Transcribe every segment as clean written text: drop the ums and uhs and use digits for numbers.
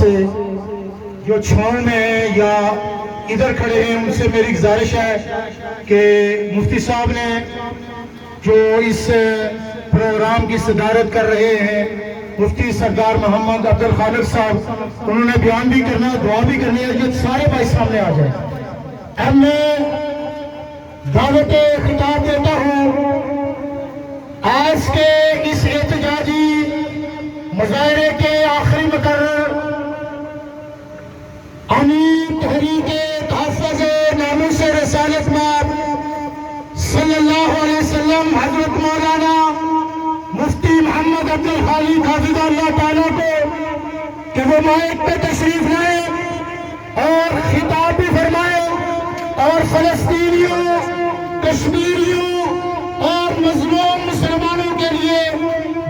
سے جو چھاؤں میں یا ادھر کھڑے ہیں ان سے میری گزارش ہے کہ مفتی صاحب نے جو اس پروگرام کی صدارت کر رہے ہیں مفتی سردار محمد عبدالخالق صاحب، انہوں نے بیان بھی کرنا ہے، دعا بھی کرنی ہے، یہ سارے بھائی سامنے آ جائیں۔ اب میں دعوت خطاب دیتا ہوں آج کے اس احتجاجی مظاہرے کے آخری مقرر امین تحریک تحفظ ناموس رسالت مآب صلی اللہ علیہ وسلم حضرت مولانا مفتی محمد عبدالخالق حافظ اللہ تعالیٰ کو کہ وہ مائک پہ تشریف لائیں اور خطاب بھی فرمائیں اور فلسطینیوں، کشمیریوں اور مظلوم مسلمانوں کے لیے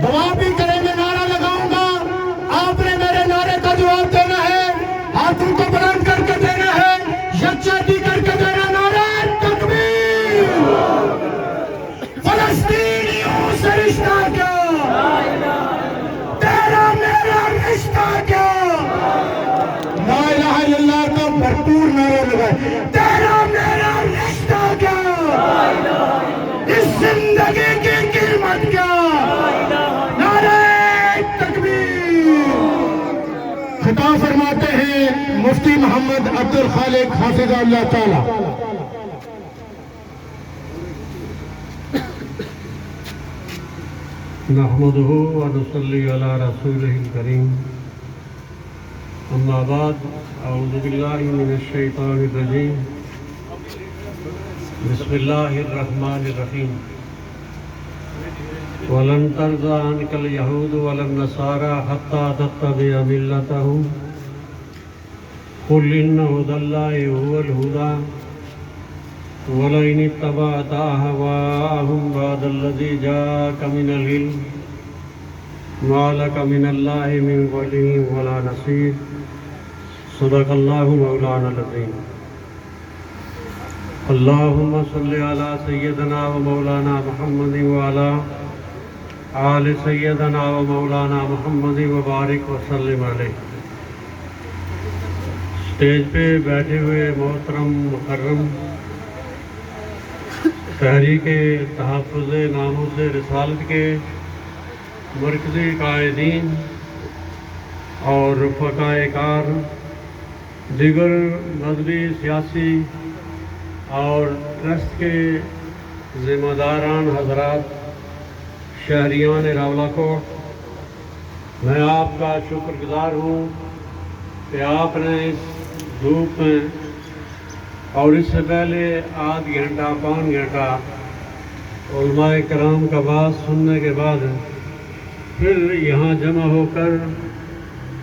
دعا بھی کریں۔ میں نعرہ لگاؤں گا، آپ نے میرے نعرے کا جواب دینا ہے، ہاتھوں کو بلند کر کے دینا ہے، یکجہتی کر کے دینا۔ نعرہ تکبیر! فلسطینیوں سے رشتہ کیا، تیرا میرا رشتہ کیا، لا الہ الا اللہ کا بھرپور نعرہ لگائے، تیرا میرا رشتہ کیا، اس زندگی کی قیمت کیا، نعرہ تکبیر! خطاب فرماتے ہیں مفتی محمد عبدالخالق حافظ اللہ تعالی۔ نحمده ونصلي على رسوله الكريم اما بعد اعوذ بالله من الشيطان الرجيم بسم الله الرحمن الرحيم ولن ترضى عنك اليهود ولا النصارى حتى تتبع ملتهم قل إن هدى الله هو الهدى ولئن اتبعت أهواءهم بعد الذي جاءك من العلم ما لك من الله من ولي ولا نصير صدق الله مولانا العظيم اللهم صل على سيدنا ومولانا محمد وعلى آل سيدنا ومولانا محمد وبارک وسلم علیہ۔ اسٹیج پہ بیٹھے ہوئے محترم مکرم تحریک تحفظ ناموس رسالت کے مرکزی قائدین اور رفقاء کار، دیگر مذہبی، سیاسی اور ٹرسٹ کے ذمہ داران حضرات، شہریان راولہ کوٹ، میں آپ کا شکر گزار ہوں کہ آپ نے اس دھوپ میں اور اس سے پہلے آدھ گھنٹہ پون گھنٹہ علماء کرام کا بات سننے کے بعد پھر یہاں جمع ہو کر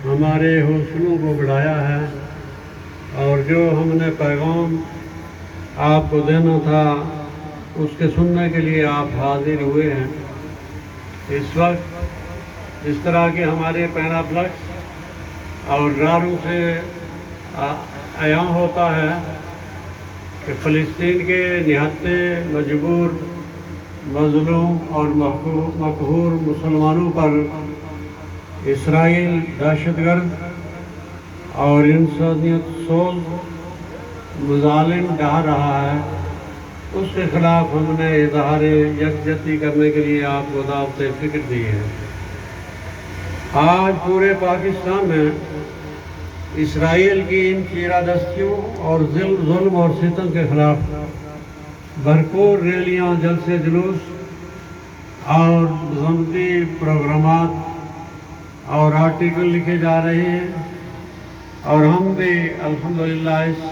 ہمارے حوصلوں کو بڑھایا ہے، اور جو ہم نے پیغام آپ کو دینا تھا اس کے سننے کے لیے آپ حاضر ہوئے ہیں۔ اس وقت اس طرح کے ہمارے پیناپلکس اور ڈراروں سے عیاں ہوتا ہے کہ فلسطین کے نہتے مجبور، مظلوم اور مقہور مسلمانوں پر اسرائیل دہشت گرد اور انسانیت سوز مظالم ڈھا رہا ہے، اس کے خلاف ہم نے اظہار یکجہتی کرنے کے لیے آپ کو دعوت فکر دی ہے۔ آج پورے پاکستان میں اسرائیل کی ان چیرہ دستیوں اور ظلم اور ستم کے خلاف بھرپور ریلیاں، جلسے جلوس اور ضمنی پروگرامات اور آرٹیکل لکھے جا رہے ہیں، اور ہم بھی الحمدللہ اس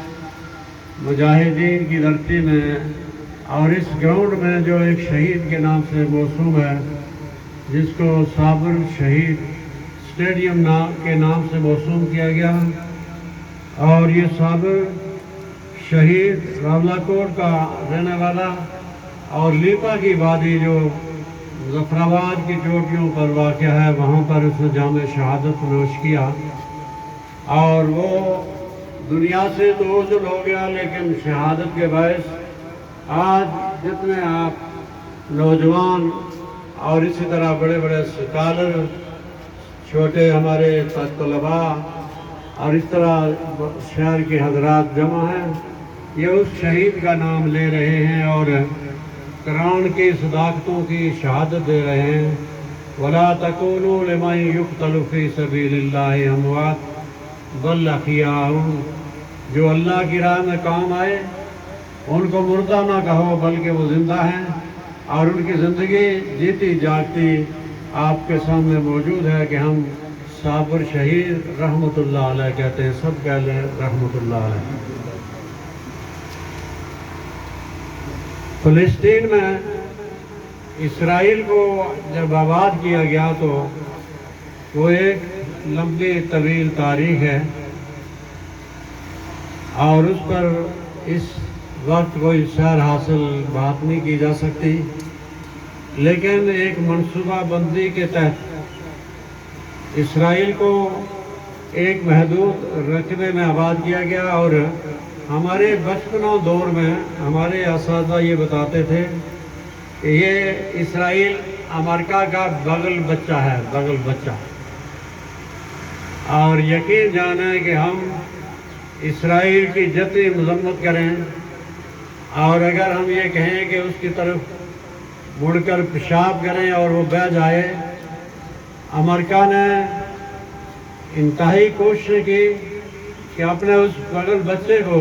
مجاہدین کی دھرتی میں اور اس گراؤنڈ میں جو ایک شہید کے نام سے موسوم ہے، جس کو صابر شہید اسٹیڈیم کے نام سے موسوم کیا گیا، اور یہ صابر شہید راولہ کوٹ کا رہنے والا اور لیپا کی وادی جو ظفر آباد کی چوٹیوں پر واقع ہے، وہاں پر اس نے جام شہادت نوش کیا، اور وہ دنیا سے تو اوجل ہو گیا، لیکن شہادت کے باعث آج جتنے آپ نوجوان اور اسی طرح بڑے بڑے اسکالر، چھوٹے ہمارے طلباء اور اس طرح شہر کے حضرات جمع ہیں، یہ اس شہید کا نام لے رہے ہیں اور قرآن کی صداقتوں کی شہادت دے رہے ہیں۔ وَلَا تَكُونُوا لِمَن يُقْتَلُ فِي سَبِيلِ اللَّهِ أَمْوَاتٌ بَلْ أَحْيَاءٌ، جو اللہ کی راہ میں کام آئے ان کو مردہ نہ کہو بلکہ وہ زندہ ہیں، اور ان کی زندگی جیتی جاگتی آپ کے سامنے موجود ہے کہ ہم صابر شہید رحمت اللہ علیہ کہتے ہیں، سب کہہ لیں رحمت اللہ علیہ۔ فلسطین میں اسرائیل کو جب آباد کیا گیا تو وہ ایک لمبی طویل تاریخ ہے، اور اس پر اس وقت کوئی سیر حاصل بات نہیں کی جا سکتی، لیکن ایک منصوبہ بندی کے تحت اسرائیل کو ایک محدود رقبے میں آباد کیا گیا، اور ہمارے بچپنا دور میں ہمارے اساتذہ یہ بتاتے تھے کہ یہ اسرائیل امریکہ کا بغل بچہ ہے، بغل بچہ، اور یقین جانا ہے کہ ہم اسرائیل کی جتنی مذمت کریں اور اگر ہم یہ کہیں کہ اس کی طرف مڑ کر پیشاب کریں اور وہ بہہ جائے، امریکہ نے انتہائی کوشش کی کہ اپنے اس بغل بچے کو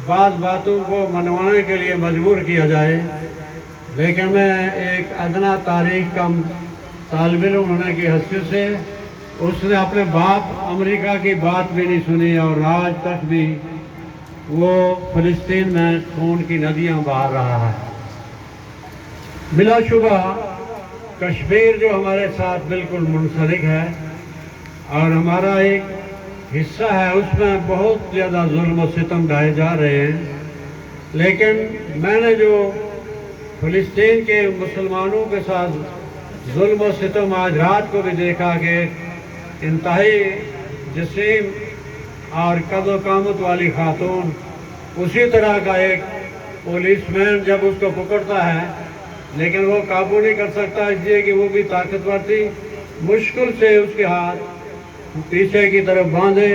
بعض باتوں کو منوانے کے لیے مجبور کیا جائے، لیکن میں ایک ادنا تاریخ کا طالب علم ہونے کی حیثیت سے اس نے اپنے باپ امریکہ کی بات بھی نہیں سنی، اور آج تک بھی وہ فلسطین میں خون کی ندیاں بہا رہا ہے۔ بلا شبہ کشمیر جو ہمارے ساتھ بالکل منسلک ہے اور ہمارا ایک حصہ ہے، اس میں بہت زیادہ ظلم و ستم ڈھائے جا رہے ہیں، لیکن میں نے جو فلسطین کے مسلمانوں کے ساتھ ظلم و ستم آج رات کو بھی دیکھا کہ انتہائی جسیم اور قد و قامت والی خاتون، اسی طرح کا ایک پولیس مین جب اس کو پکڑتا ہے لیکن وہ قابو نہیں کر سکتا، اس لیے کہ وہ بھی طاقتور تھی، مشکل سے اس کے ہاتھ پیچھے کی طرف باندھے،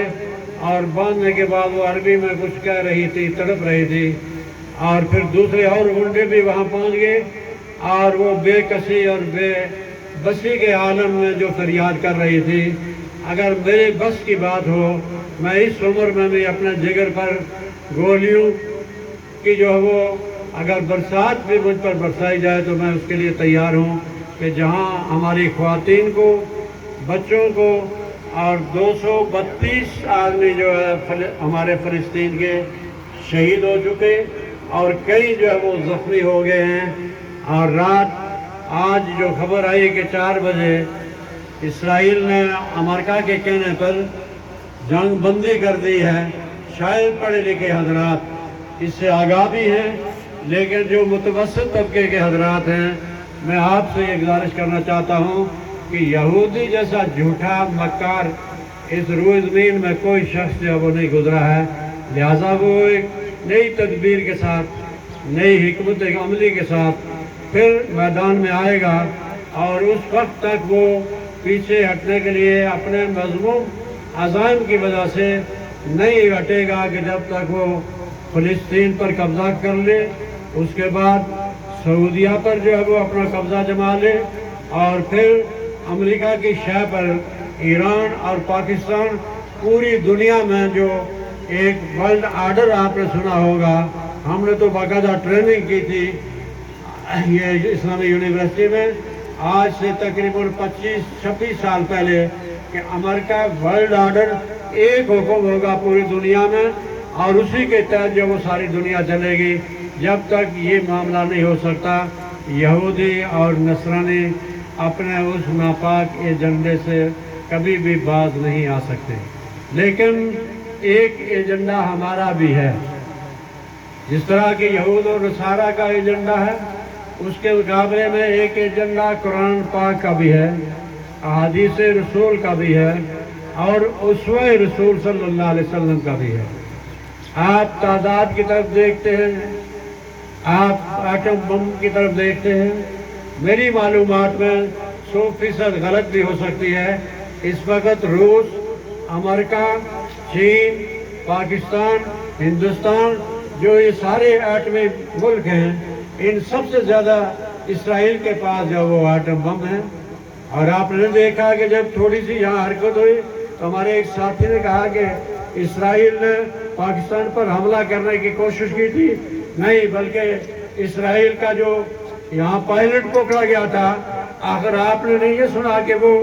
اور باندھنے کے بعد وہ عربی میں کچھ کہہ رہی تھی، تڑپ رہی تھی، اور پھر دوسرے اور گنڈے بھی وہاں پہنچ گئے، اور وہ بے کسی اور بے بسی کے عالم میں جو فریاد کر رہی تھی، اگر میرے بس کی بات ہو میں اس عمر میں بھی اپنے جگر پر گولیوں کی جو ہے وہ اگر برسات بھی مجھ پر برسائی جائے تو میں اس کے لیے تیار ہوں، کہ جہاں ہماری خواتین کو، بچوں کو، اور 232 آدمی جو ہے ہمارے فلسطین کے شہید ہو چکے، اور کئی جو ہے وہ زخمی ہو گئے ہیں، اور رات آج جو خبر آئی کہ 4 بجے اسرائیل نے امریکہ کے کہنے پر جنگ بندی کر دی ہے۔ شاید پڑھے لکھے حضرات اس سے آگاہ بھی ہیں، لیکن جو متوسط طبقے کے حضرات ہیں، میں آپ سے یہ گزارش کرنا چاہتا ہوں کہ یہودی جیسا جھوٹا مکار اس روئے زمین میں کوئی شخص جو وہ نہیں گزرا ہے، لہٰذا وہ ایک نئی تدبیر کے ساتھ، نئی حکمت عملی کے ساتھ پھر میدان میں آئے گا، اور اس وقت تک وہ پیچھے ہٹنے کے لیے اپنے مذموم عزائم کی وجہ سے نہیں ہٹے گا کہ جب تک وہ فلسطین پر قبضہ کر لے، اس کے بعد سعودیہ پر جو ہے وہ اپنا قبضہ جما لے، اور پھر امریکہ کی شہ پر ایران اور پاکستان، پوری دنیا میں جو ایک ورلڈ آرڈر آپ نے سنا ہوگا، ہم نے تو باقاعدہ ٹریننگ کی تھی یہ اسلامی یونیورسٹی میں آج سے تقریباً 25-26 سال پہلے، کہ امریکہ ورلڈ آرڈر ایک حکم ہوگا پوری دنیا میں، اور اسی کے تحت جو وہ ساری دنیا چلے گی، جب تک یہ معاملہ نہیں ہو سکتا یہودی اور نصرانی اپنے اس ناپاک ایجنڈے سے کبھی بھی باز نہیں آ سکتے۔ لیکن ایک ایجنڈا ہمارا بھی ہے، جس طرح کہ یہود اور نصارہ کا ایجنڈا ہے، اس کے مقابلے میں ایک ایجنڈا قرآن پاک کا بھی ہے، احادیث رسول کا بھی ہے، اور اسوہ رسول صلی اللہ علیہ وسلم کا بھی ہے۔ آپ تعداد کی طرف دیکھتے ہیں، آپ ایٹم بم کی طرف دیکھتے ہیں، میری معلومات میں 100% غلط بھی ہو سکتی ہے، اس وقت روس، امریکہ چین، پاکستان، ہندوستان، جو یہ سارے ایٹمی ملک ہیں، ان سب سے زیادہ اسرائیل کے پاس جو وہ ایٹم بم ہے۔ اور آپ نے دیکھا کہ جب تھوڑی سی یہاں حرکت ہوئی تو ہمارے ایک ساتھی نے کہا کہ اسرائیل نے پاکستان پر حملہ کرنے کی کوشش کی تھی، نہیں بلکہ اسرائیل کا جو یہاں پائلٹ پکڑا گیا تھا، آخر آپ نے نہیں یہ سنا کہ وہ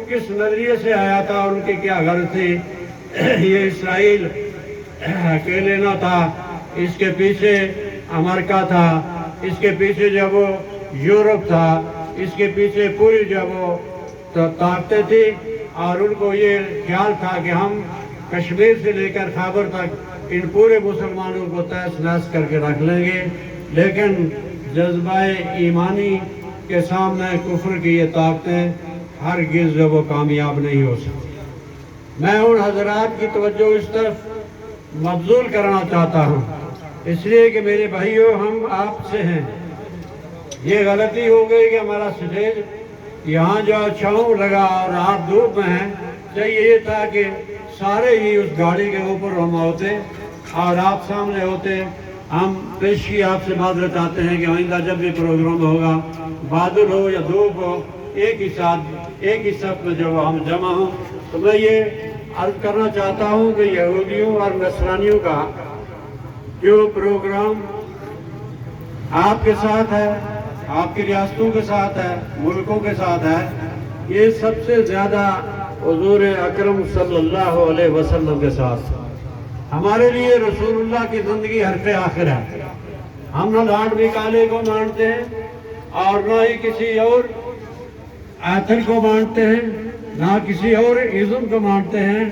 کس نظریے سے آیا تھا اور ان کی کیا غرض تھی؟ یہ اسرائیل اکیلے نہ تھا، اس کے پیچھے امریکہ تھا، اس کے پیچھے جب وہ یورپ تھا، اس کے پیچھے پوری جب وہ طاقتیں تھی، اور ان کو یہ خیال تھا کہ ہم کشمیر سے لے کر خیبر تک ان پورے مسلمانوں کو تہس نہس کر کے رکھ لیں گے۔ لیکن جذبہ ایمانی کے سامنے کفر کی یہ طاقتیں ہرگز جو وہ کامیاب نہیں ہو سکتی۔ میں ان حضرات کی توجہ اس طرف مبذول کرنا چاہتا ہوں، اس لیے کہ میرے بھائیوں، ہم آپ سے ہیں۔ یہ غلطی ہو گئی کہ ہمارا سٹیج یہاں جو چھاؤں لگا اور آپ دھوپ میں ہیں، چاہیے یہ تھا کہ سارے ہی اس گاڑی کے اوپر ہم ہوتے اور آپ سامنے ہوتے۔ ہم پیشی آپ سے معذرت چاہتے ہیں کہ آئندہ جب بھی پروگرام ہوگا، بادل ہو یا دھوپ ہو، ایک ہی ساتھ ایک ہی صف میں جب ہم جمع ہوں، تو میں یہ عرض کرنا چاہتا ہوں کہ یہودیوں اور نصرانیوں کا جو پروگرام آپ کے ساتھ ہے، آپ کی ریاستوں کے ساتھ ہے، ملکوں کے ساتھ ہے، یہ سب سے زیادہ حضور اکرم صلی اللہ علیہ وسلم کے ساتھ۔ ہمارے لیے رسول اللہ کی زندگی حرف آخر ہے۔ ہم نہ لاڈ نکالے کو مانتے ہیں اور نہ ہی کسی اور ایتھر کو مانتے ہیں، نہ کسی اور ازم کو مانتے ہیں۔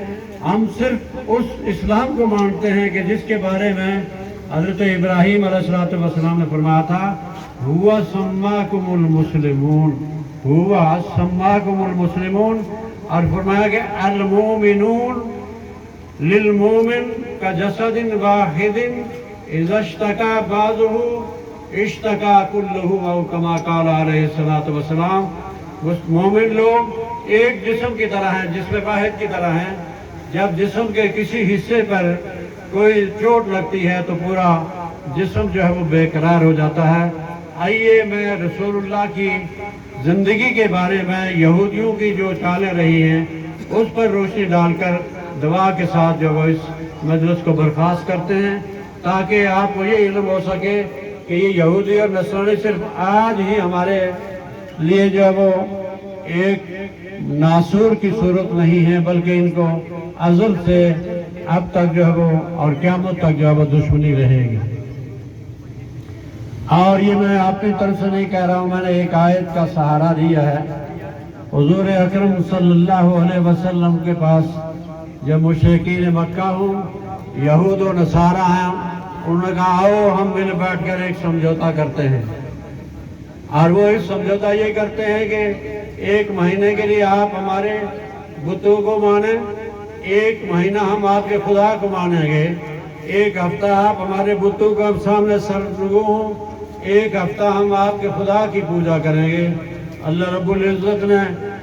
ہم صرف اس اسلام کو مانتے ہیں کہ جس کے بارے میں حضرت ابراہیم علیہ السلام نے فرمایا تھا، ہوا سماکم المسلمون، ہوا سماکم المسلمون، اور فرمایا کہ المومنون للمومن کا جسد واحد اذا اشتکا بعضہ اشتکا کلہ، او کما قال علیہ السلام۔ مومن لوگ ایک جسم کی طرح ہیں، جسم واحد کی طرح ہیں۔ جب جسم کے کسی حصے پر کوئی چوٹ لگتی ہے تو پورا جسم جو ہے وہ بے قرار ہو جاتا ہے۔ آئیے میں رسول اللہ کی زندگی کے بارے میں یہودیوں کی جو چالیں رہی ہیں اس پر روشنی ڈال کر دعا کے ساتھ جو وہ اس مجلس کو برخاست کرتے ہیں، تاکہ آپ کو یہ علم ہو سکے کہ یہ یہودی اور نصرانی صرف آج ہی ہمارے لیے جو ہے وہ ایک ناسور کی صورت نہیں ہے، بلکہ ان کو ازل سے اب تک جو ہے وہ اور قیامت تک جو ہے وہ دشمنی رہے گی۔ اور یہ میں اپنی طرف سے نہیں کہہ رہا ہوں، میں نے ایک آیت کا سہارا دیا ہے۔ حضور اکرم صلی اللہ علیہ وسلم کے پاس جب مشرکین مکہ ہوں، یہود و نصارہ ہیں، انہوں نے کہا آؤ ہم مل بیٹھ کر ایک سمجھوتا کرتے ہیں، اور وہ ایک سمجھوتا یہ کرتے ہیں کہ ایک مہینے کے لیے آپ ہمارے بتوں کو مانیں، ایک مہینہ ہم آپ کے خدا کو مانیں گے، ایک ہفتہ آپ ہمارے بتوں کو سامنے سر نگو ہوں، ایک ہفتہ ہم آپ کے خدا کی پوجا کریں گے۔ اللہ رب العزت نے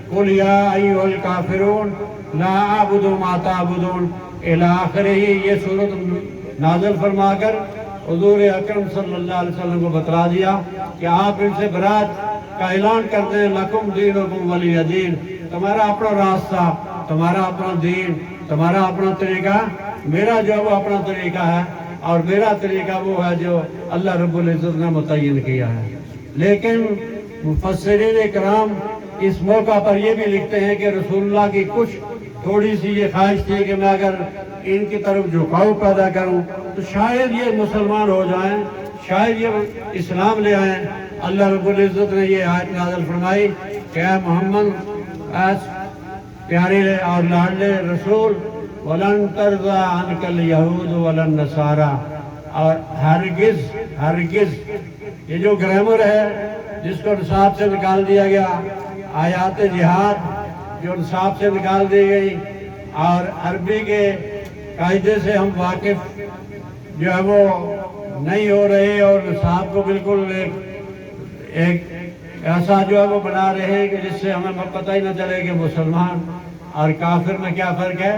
قُلْ يَا أَيُّهَا الْكَافِرُونَ لَا أَعْبُدُ مَا تَعْبُدُونَ اِلَىٰ آخِرِهِ یہ صورت نازل فرما کر حضور اکرم صلی اللہ علیہ وسلم کو بتلا دیا کہ آپ ان سے برات کا اعلان کرتے ہیں، لَكُمْ دِينُكُمْ وَلِيَ دِينِ، تمہارا اپنا راستہ، تمہارا اپنا دین، تمہارا اپنا طریقہ، میرا جو وہ اپنا طریقہ ہے، اور میرا طریقہ وہ ہے جو اللہ رب العزت نے متعین کیا ہے۔ لیکن مفسرین کرام اس موقع پر یہ بھی لکھتے ہیں کہ رسول اللہ کی کچھ تھوڑی سی یہ خواہش تھی کہ میں اگر ان کی طرف جھکاؤ پیدا کروں تو شاید یہ مسلمان ہو جائیں، شاید یہ اسلام لے آئیں۔ اللہ رب العزت نے یہ آیت نازل فرمائی کہ اے محمد، ایس پیارے اور لاڈلے رسول، وَلَن تَرْضَىٰ عَنْكَ الْيَهُودُ وَلَا النَّصَارَىٰ، اور ہرگز یہ جو گرامر ہے جس کو نصاب سے نکال دیا گیا، آیات جہاد جو نصاب سے نکال دی گئی، اور عربی کے قاعدے سے ہم واقف جو ہے وہ نہیں ہو رہے، اور نصاب کو بالکل ایک ایسا جو ہے وہ بنا رہے ہیں کہ جس سے ہمیں پتہ ہی نہ چلے کہ مسلمان اور کافر میں کیا فرق ہے۔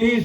30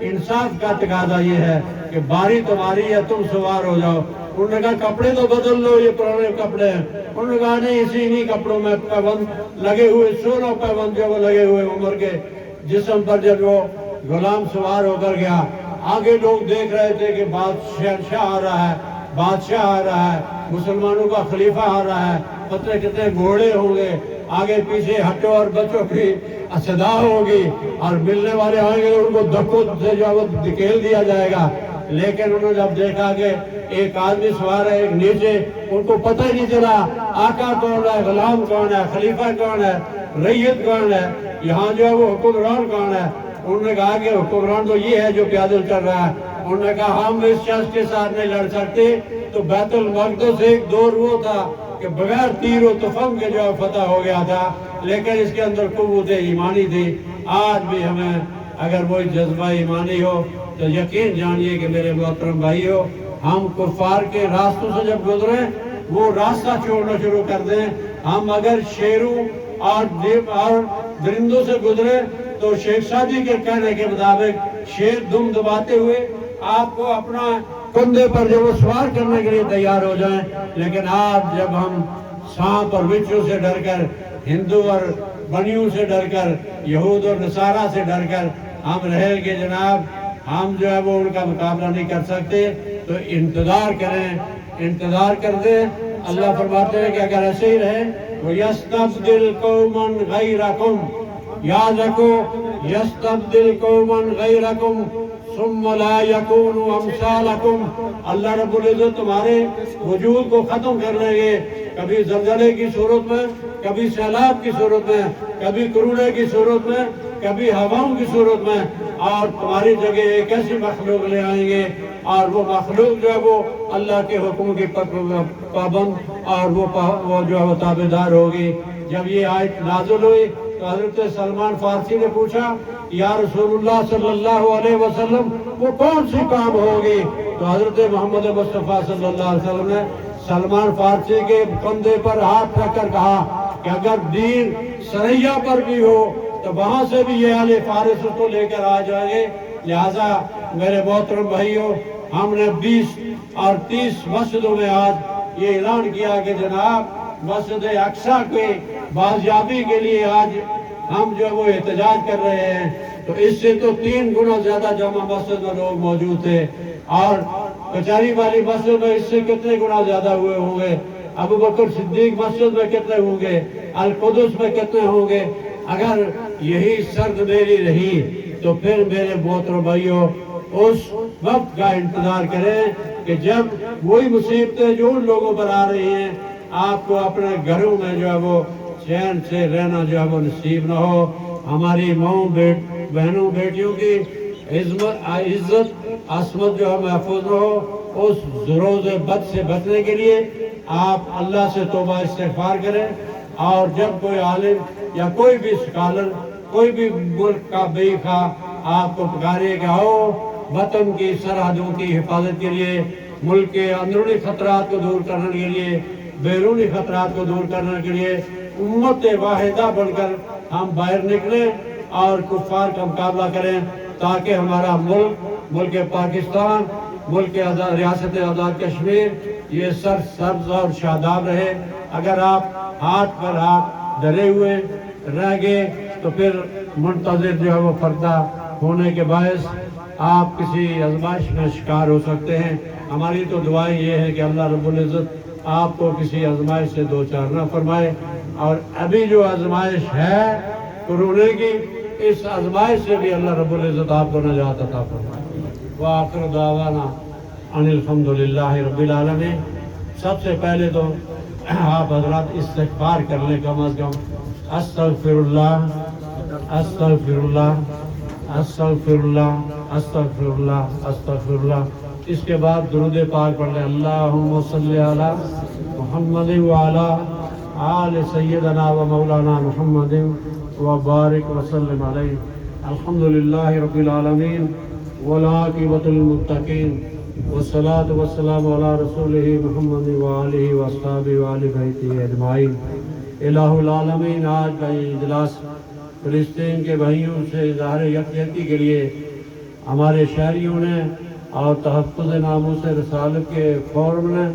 انصاف کا تقاضا یہ ہے کہ باری تمہاری ہے، تم سوار ہو جاؤ۔ انہوں نے کہا کپڑے تو بدل لو، یہ پرانے کپڑے ہیں۔ انہوں نے کہا نہیں، اسی کپڑوں میں پیبند لگے ہوئے، 16 پیبند جو وہ لگے ہوئے عمر کے جسم پر جب وہ غلام سوار ہو کر گیا، آگے لوگ دیکھ رہے تھے کہ بادشاہ آ رہا ہے، بادشاہ آ رہا ہے، مسلمانوں کا خلیفہ آ رہا ہے، پتہ کتنے گھوڑے ہوں گے، آگے پیچھے ہٹو اور بچوں کی صدا ہوگی، اور ملنے والے آئیں گے ان کو دھکوں سے جو وہ دھکیل دیا جائے گا۔ لیکن انہوں نے جب دیکھا کہ ایک آدمی سوار ہے، ایک نیچے، ان کو پتہ ہی نہیں چلا آقا کون ہے، غلام کون ہے، خلیفہ کون ہے، رعیت کون ہے، یہاں جو ہے وہ حکمران کون ہے۔ انہوں نے کہا کہ حکمران تو یہ ہے جو پیادل چل رہا ہے۔ انہوں نے کہا ہم اس شخص کے ساتھ نہیں لڑ سکتے۔ تو بیت المقدس ایک دور وہ تھا کہ بغیر تیر و تفنگ کے جو ہے فتح ہو گیا تھا، لیکن اس کے اندر قوت ایمانی تھی۔ آج بھی ہمیں اگر وہی جذبہ ایمانی ہو تو یقین جانیے کہ میرے محترم بھائیو، ہم کفار کے راستوں سے جب گزریں وہ راستہ چھوڑنا شروع کر دیں۔ ہم اگر شیروں اور درندوں سے گزرے تو شیخ شادی کے کہنے کے مطابق شیر دم دباتے ہوئے آپ کو اپنا کندھے پر جو وہ سوار کرنے کے لیے تیار ہو جائیں۔ لیکن آج جب ہم سانپ اور بچھو سے ڈر کر، ہندو اور بنیوں سے ڈر کر، یہود اور نصارہ سے ڈر کر ہم رہے کہ جناب ہم جو ہے وہ ان کا مقابلہ نہیں کر سکتے، تو انتظار کریں، انتظار کر دیں۔ اللہ فرماتے ہیں کہ اگر ایسے ہی رہے وَيَسْتَبْدِلْ قَوْمًا غَيْرَكُمْ، یاد رکھو یستبدل قوما غیرکم ثم لا یکونوا امثالکم، اللہ رب العزت تمہارے وجود کو ختم کر لیں گے، کبھی زلزلے کی صورت میں، کبھی سیلاب کی صورت میں، کبھی کرونے کی صورت میں، کبھی ہواؤں کی صورت میں، اور تمہاری جگہ ایک ایسی مخلوق لے آئیں گے، اور وہ مخلوق جو ہے وہ اللہ کے حکم کی پابند اور وہ جو ہے وہ تابعدار ہوگی۔ جب یہ آیت نازل ہوئی تو حضرت سلمان فارسی نے پوچھا یا رسول اللہ صلی اللہ علیہ وسلم وہ کون سی کام ہوگی؟ تو حضرت محمد مصطفیٰ صلی اللہ علیہ وسلم نے سلمان فارسی کے کندھے پر ہاتھ رکھ کر کہا کہ اگر دین سریا پر بھی ہو تو وہاں سے بھی یہ اہل فارس اس کو لے کر آ جائیں گے۔ لہٰذا میرے محترم بھائیوں، ہم نے 20 اور 30 مسجدوں میں آج یہ اعلان کیا کہ جناب مسجد اقصیٰ کے بازیابی کے لیے آج ہم جو وہ احتجاج کر رہے ہیں، تو اس سے تو 3 گنا زیادہ جامع مسجد میں لوگ موجود تھے، اور کچہری والی مسجد میں اس سے کتنے گنا زیادہ ہوئے ہوں گے، ابو بکر صدیق مسجد میں کتنے ہوں گے، القدس میں کتنے ہوں گے۔ اگر یہی سرد میری رہی تو پھر میرے محترم بھائیوں اس وقت کا انتظار کریں کہ جب وہی مصیبتیں جو ان لوگوں پر آ رہی ہیں آپ کو اپنے گھروں میں جو ہے وہ چین سے رہنا جو ہے وہ نصیب نہ ہو۔ ہماری ماؤں بہنوں بیٹیوں کی عزت عصمت جو ہے محفوظ نہ ہو، اس ضروز بد سے بچنے کے لیے آپ اللہ سے توبہ استغفار کریں، اور جب کوئی عالم یا کوئی بھی اسکالر، کوئی بھی ملک کا بے خواہ آپ کو پکارے کہ آؤ وطن کی سرحدوں کی حفاظت کے لیے، ملک کے اندرونی خطرات کو دور کرنے کے لیے، بیرونی خطرات کو دور کرنے کے لیے امت واحدہ بن کر ہم باہر نکلیں اور کفار کا مقابلہ کریں، تاکہ ہمارا ملک پاکستان، ملک ریاست آزاد کشمیر یہ سرسبز اور شاداب رہے۔ اگر آپ ہاتھ پر ہاتھ دھرے ہوئے رہ گئے تو پھر منتظر جو ہے وہ پردہ ہونے کے باعث آپ کسی آزمائش میں شکار ہو سکتے ہیں۔ ہماری تو دعائیں یہ ہے کہ اللہ رب العزت آپ کو کسی آزمائش سے دوچار نہ فرمائے، اور ابھی جو آزمائش ہے کرونے کی، اس آزمائش سے بھی اللہ رب العزت آپ کو نجات عطا فرمائے۔ وآخر دعوانا ان الحمدللہ رب العالمین۔ سب سے پہلے تو آپ حضرات استغفار کر لیں، کم از کم استغفراللہ استغفراللہ استغفراللہ استغفراللہ استغفراللہ۔ اس کے بعد درود پاک پڑھ لیں، اللہم صلی علی محمد وعلی آل سیدنا و مولانا محمد وبارک وسلم علیہ۔ الحمدللہ رب العالمین والعاقبۃ للمتقین والصلاة والسلام علی رسولہ محمد وآلہ واصحابہ وآل بیتہ اجمعین۔ الہ العالمین، آج کا یہ اجلاس فلسطین کے بھائیوں سے اظہار یکجہتی کے لیے ہمارے شہریوں نے اور تحفظ ناموس رسالت کے فورم نے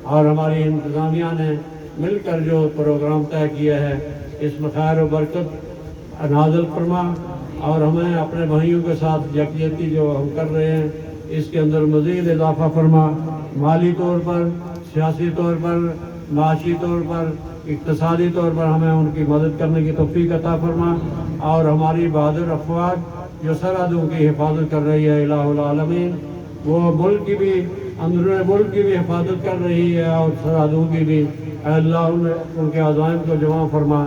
اور ہماری انتظامیہ نے مل کر جو پروگرام طے کیا ہے، اس میں خیر و برکت نازل فرما، اور ہمیں اپنے بھائیوں کے ساتھ یکجہتی جو ہم کر رہے ہیں اس کے اندر مزید اضافہ فرما، مالی طور پر، سیاسی طور پر، معاشی طور پر، اقتصادی طور پر ہمیں ان کی مدد کرنے کی توفیق عطا فرما، اور ہماری بہادر افواج جو سرحدوں کی حفاظت کر رہی ہے الہ العالمین، وہ ملک کی بھی، اندرون ملک کی بھی حفاظت کر رہی ہے اور سرحدوں کی بھی، اے اللہ ان کے عزائم کو جمع فرما،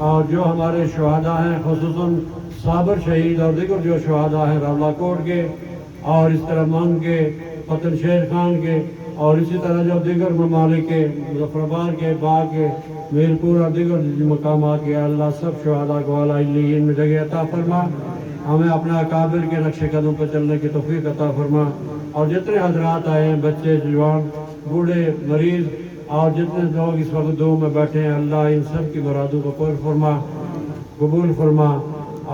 اور جو ہمارے شہداء ہیں خصوصاً صابر شہید اور دیگر جو شہداء ہیں راولہ کوٹ کے اور اس طرح منگ کے، پتن شیر خان کے، اور اسی طرح جو دیگر ممالک کے، مظفر آباد کے، باغ کے، میرپور اور دیگر مقامات کے، اللہ سب شہداء کو اعلیٰ علیین میں جگہ عطا فرما، ہمیں اپنے اکابر کے نقش قدم پر چلنے کی توفیق عطا فرما، اور جتنے حضرات آئے ہیں، بچے، جوان، بوڑھے، مریض، اور جتنے لوگ اس وقت دو میں بیٹھے ہیں، اللہ ان سب کی مرادوں کو پور فرما، قبول فرما،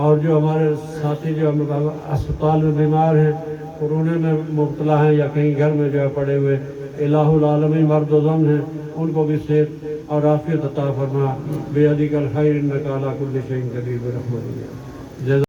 اور جو ہمارے ساتھی جو اسپتال میں بیمار ہیں، کورونا میں مبتلا ہیں یا کہیں گھر میں جو ہے پڑے ہوئے، الہ العالمین مرد و زن ہیں، ان کو بھی صحت اور عافیت عطا فرما، بیدک الخیر انک علی کل شیء قدیر برحمتک۔